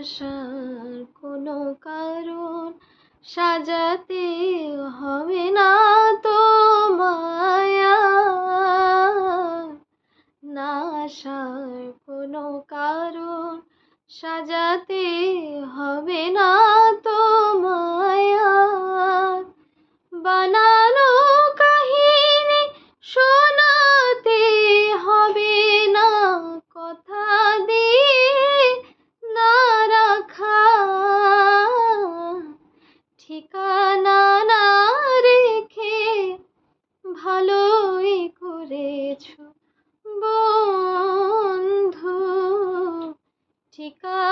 আসার কোনো কারণ সাজাতে হবে না তো মায়া, না আসার কোনো কারণ সাজাতে হবে না তো মায়া, বানানো কাহিনী শোনাতে হবে না কথা দিয়ে না রাখা, ঠিকানা না রেখে ভালোই করেছো বন্ধু, ঠিকানা